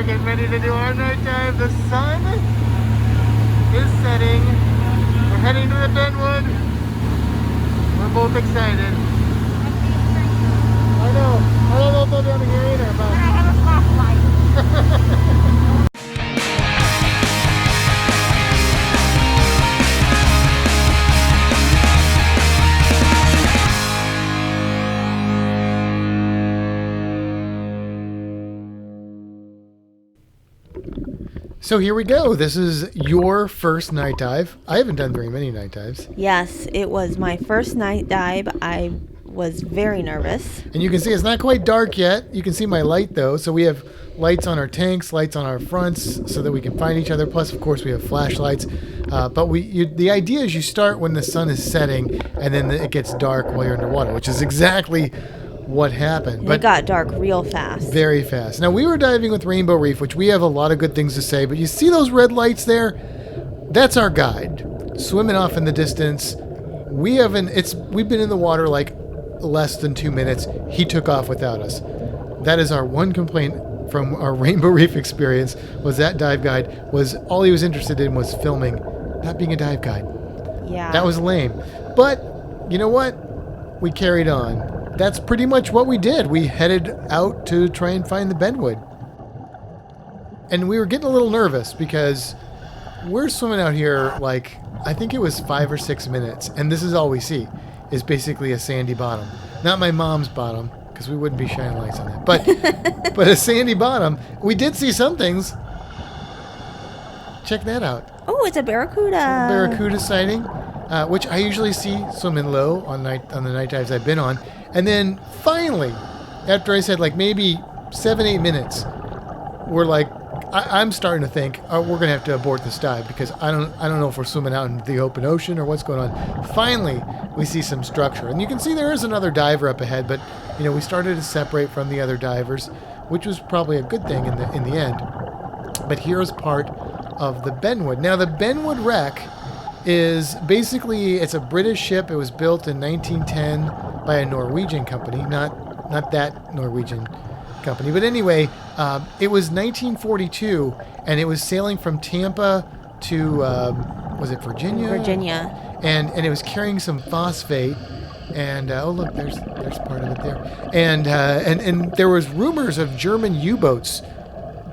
are getting ready to do our night dive. The sun is setting. We're heading to the Benwood. We're both excited. I know. I don't know if they'll be able to hear either, but I have a flashlight. So here we go. This is your first night dive. I haven't done very many night dives. Yes, it was my first night dive. I was very nervous. And you can see it's not quite dark yet. You can see my light though. So we have lights on our tanks, lights on our fronts so that we can find each other. Plus, of course, we have flashlights. But the idea is you start when the sun is setting and then it gets dark while you're underwater, which is exactly what happened. But it got dark real fast. Very fast. Now, we were diving with Rainbow Reef, which we have a lot of good things to say, but you see those red lights there? That's our guide, swimming off in the distance. We've been in the water like less than 2 minutes. He took off without us. That is our one complaint from our Rainbow Reef experience, was that dive guide was all he was interested in was filming, not being a dive guide. Yeah. That was lame. But you know what? We carried on. That's pretty much what we did. We headed out to try and find the Benwood. And we were getting a little nervous because we're swimming out here like, I think it was 5 or 6 minutes. And this is all we see, is basically a sandy bottom. Not my mom's bottom, because we wouldn't be shining lights on that. But a sandy bottom. We did see some things. Check that out. Oh, it's a barracuda. Barracuda sighting, which I usually see swimming low on the night dives I've been on. And then finally, after I said like maybe 7-8 minutes, we're like, I'm starting to think we're going to have to abort this dive because I don't know if we're swimming out in the open ocean or what's going on. Finally, we see some structure. And you can see there is another diver up ahead, but you know, we started to separate from the other divers, which was probably a good thing in the end. But here's part of the Benwood. Now, the Benwood Wreck is basically, it's a British ship. It was built in 1910 by a Norwegian company, not that Norwegian company. But anyway, it was 1942, and it was sailing from Tampa to, was it Virginia? Virginia. And it was carrying some phosphate. And, oh, look, there's part of it there. And there was rumors of German U-boats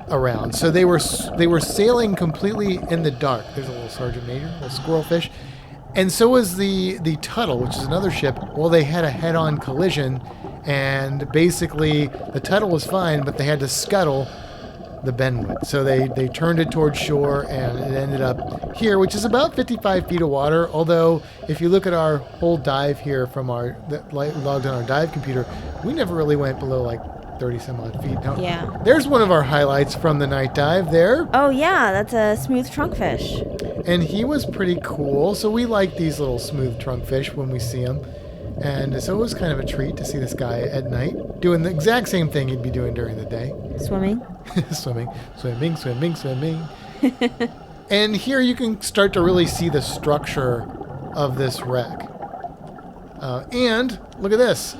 around. So they were sailing completely in the dark. There's a little Sergeant Major, a little squirrelfish. And so was the Tuttle, which is another ship. Well, they had a head-on collision, and basically the Tuttle was fine, but they had to scuttle the Benwood. So they turned it towards shore, and it ended up here, which is about 55 feet of water. Although, if you look at our whole dive here from that logged on our dive computer, we never really went below like 30 some odd feet. Now, yeah. There's one of our highlights from the night dive there. Oh yeah, that's a smooth trunkfish. And he was pretty cool. So we like these little smooth trunkfish when we see them. And so it was kind of a treat to see this guy at night doing the exact same thing he'd be doing during the day. Swimming. Swimming. And here you can start to really see the structure of this wreck. And look at this.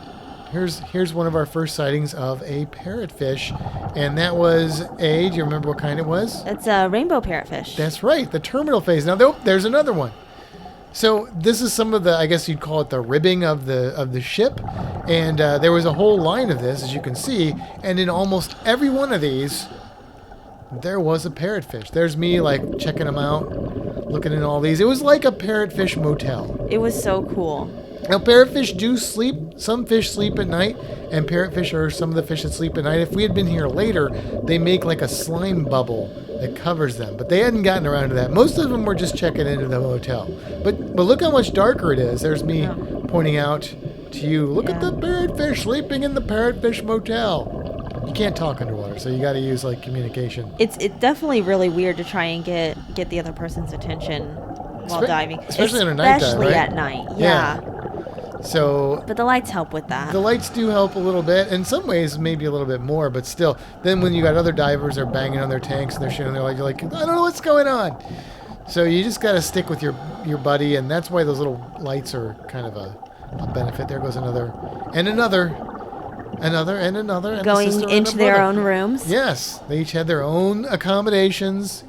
Here's one of our first sightings of a parrotfish, and that was do you remember what kind it was? It's a rainbow parrotfish. That's right, the terminal phase. Now there's another one. So this is some of the, I guess you'd call it the ribbing of the ship, and there was a whole line of this, as you can see, and in almost every one of these, there was a parrotfish. There's me like checking them out, looking at all these. It was like a Parrotfish Motel. It was so cool. Now, parrotfish do sleep. Some fish sleep at night, and parrotfish are some of the fish that sleep at night. If we had been here later, they make like a slime bubble that covers them, but they hadn't gotten around to that. Most of them were just checking into the motel. But look how much darker it is. There's me pointing out to you, look at the parrotfish sleeping in the Parrotfish Motel. You can't talk underwater, so you got to use like communication. It's definitely really weird to try and get the other person's attention while diving, especially on a night dive, especially right? at night. Yeah. So, but the lights help with that. The lights do help a little bit. In some ways, maybe a little bit more, but still. Then when you got other divers are banging on their tanks and they're shooting their lights, you're like, I don't know what's going on. So you just got to stick with your buddy, and that's why those little lights are kind of a benefit. There goes another and another. Another and another. And the Going sister and into the their brother. own rooms. Yes, they each had their own accommodations,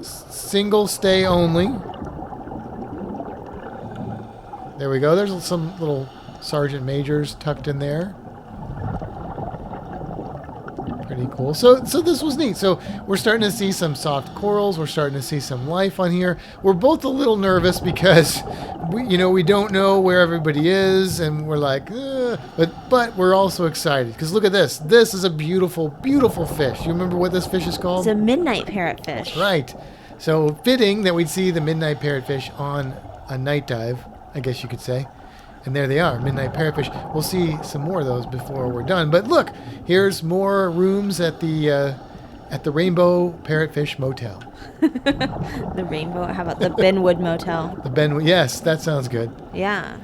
single stay only. There we go. There's some little sergeant majors tucked in there. Pretty cool. So this was neat. So we're starting to see some soft corals. We're starting to see some life on here. We're both a little nervous because we don't know where everybody is, and we're like, but we're also excited because look at this. This is a beautiful, beautiful fish. You remember what this fish is called? It's a midnight parrotfish. Right. So fitting that we'd see the midnight parrotfish on a night dive, I guess you could say. And there they are, midnight parrotfish. We'll see some more of those before we're done. But look, here's more rooms at the Rainbow Parrotfish Motel. The Rainbow. How about the Benwood Motel? The Benwood. Yes, that sounds good. Yeah.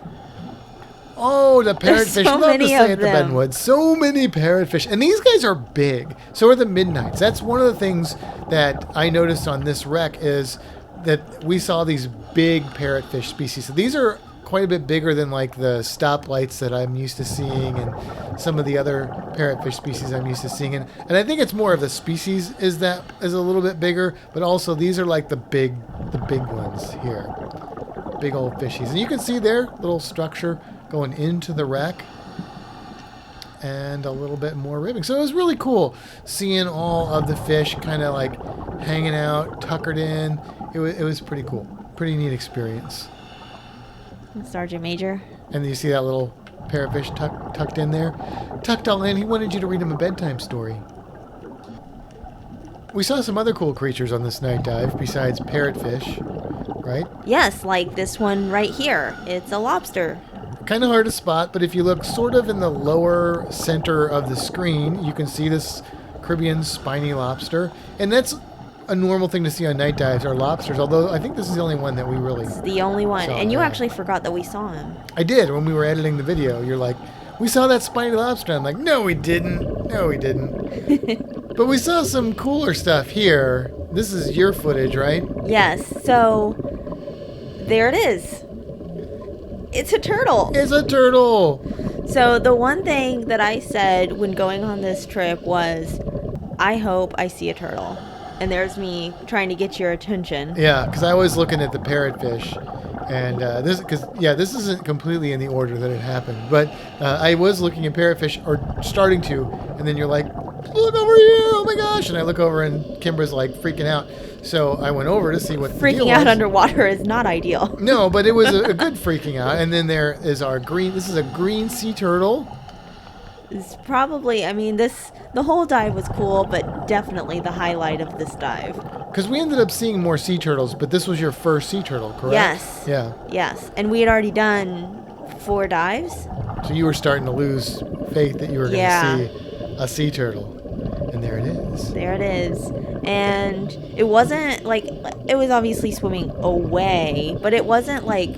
Oh, the parrotfish. There's so Love many to stay of at the them. Benwood. So many parrotfish. And these guys are big. So are the midnights. That's one of the things that I noticed on this wreck is that we saw these big parrotfish species. So these are quite a bit bigger than like the stoplights that I'm used to seeing and some of the other parrotfish species I'm used to seeing. And I think it's more of the species is a little bit bigger, but also these are like the big ones here. Big old fishies. And you can see their little structure going into the wreck and a little bit more ribbing. So it was really cool seeing all of the fish kind of like hanging out, tuckered in. It was pretty cool. Pretty neat experience. Sergeant Major. And you see that little parrotfish tucked in there? Tucked all in. He wanted you to read him a bedtime story. We saw some other cool creatures on this night dive besides parrotfish, right? Yes, like this one right here. It's a lobster. Kind of hard to spot, but if you look sort of in the lower center of the screen, you can see this Caribbean spiny lobster. And that's a normal thing to see on night dives are lobsters, although I think this is the only one that we really It's the only one. saw. And you Yeah. actually forgot that we saw him. I did when we were editing the video. You're like, we saw that spiny lobster. I'm like, no, we didn't. No, we didn't. But we saw some cooler stuff here. This is your footage, right? Yes, so there it is. It's a turtle. It's a turtle. So the one thing that I said when going on this trip was, I hope I see a turtle. And there's me trying to get your attention. Yeah, because I was looking at the parrotfish, and this isn't completely in the order that it happened, but I was looking at parrotfish, or starting to, and then you're like, look over here, oh my gosh, and I look over and Kimbra's like freaking out. So I went over to see what the deal Freaking out was. underwater is not ideal. No, but it was a good freaking out. And then there is this is a green sea turtle. It's probably, the whole dive was cool, but definitely the highlight of this dive. Because we ended up seeing more sea turtles, but this was your first sea turtle, correct? Yes. Yeah. Yes. And we had already done 4 dives. So you were starting to lose faith that you were going to see a sea turtle. And there it is. There it is. And it wasn't like, it was obviously swimming away, but it wasn't like,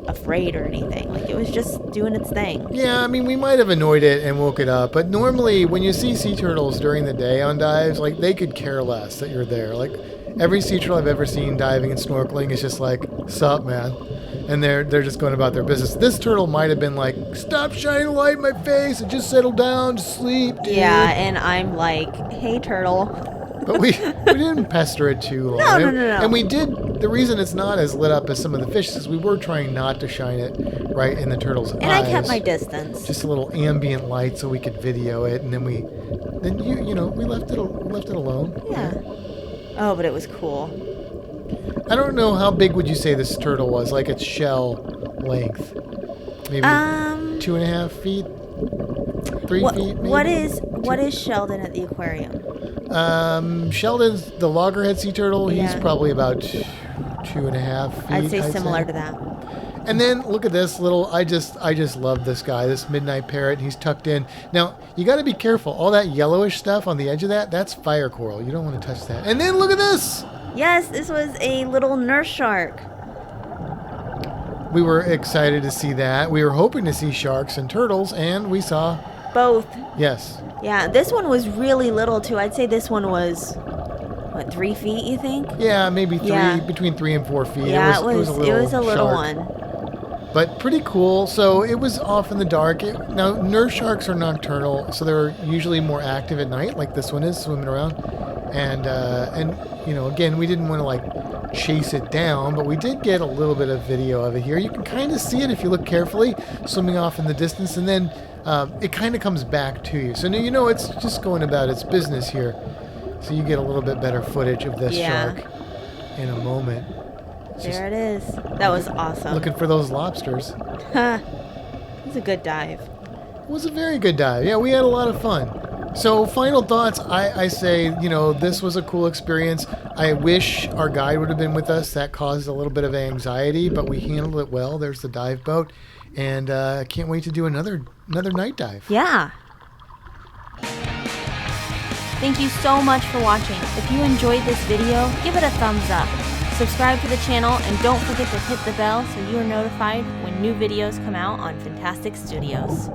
afraid or anything. Like, it was just doing its thing. Yeah, we might have annoyed it and woke it up, but normally when you see sea turtles during the day on dives, like, they could care less that you're there. Like, every sea turtle I've ever seen diving and snorkeling is just like, sup, man? And they're just going about their business. This turtle might have been like, stop shining light in my face and just settle down, just sleep, dude. Yeah, and I'm like, hey, turtle. But we didn't pester it too long. No. And we did, the reason it's not as lit up as some of the fish is we were trying not to shine it right in the turtle's eyes. And I kept my distance. Just a little ambient light so we could video it, and then we left it alone. Yeah. Oh, but it was cool. I don't know, how big would you say this turtle was, like its shell length? Maybe 2.5 feet? 3 feet, maybe? What is Sheldon at the aquarium? Sheldon's the loggerhead sea turtle. Yeah. He's probably about 2.5 feet. I'd say similar to that. And then look at this little, I just love this guy, this midnight parrot. He's tucked in. Now, you got to be careful. All that yellowish stuff on the edge of that's fire coral. You don't want to touch that. And then look at this. Yes, this was a little nurse shark. We were excited to see that. We were hoping to see sharks and turtles, and we saw both. Yes. Yeah, this one was really little too. I'd say this one was, 3 feet, you think? Yeah, maybe 3, Yeah. between 3 and 4 feet. Yeah, it was a little shark. one. But pretty cool. So it was off in the dark. Now, nurse sharks are nocturnal, so they're usually more active at night, like this one is, swimming around. And you know, again, we didn't want to like chase it down, but we did get a little bit of video of it here. You can kind of see it if you look carefully, swimming off in the distance, and then it kind of comes back to you. So now you know it's just going about its business here. So you get a little bit better footage of this shark in a moment. There it is. That was awesome. Looking for those lobsters. It was a good dive. It was a very good dive. Yeah, we had a lot of fun. So final thoughts, I say, you know, this was a cool experience. I wish our guide would have been with us. That caused a little bit of anxiety, but we handled it well. There's the dive boat. And I can't wait to do another night dive. Yeah. Thank you so much for watching. If you enjoyed this video, give it a thumbs up. Subscribe to the channel and don't forget to hit the bell so you are notified when new videos come out on Fintastic Studios.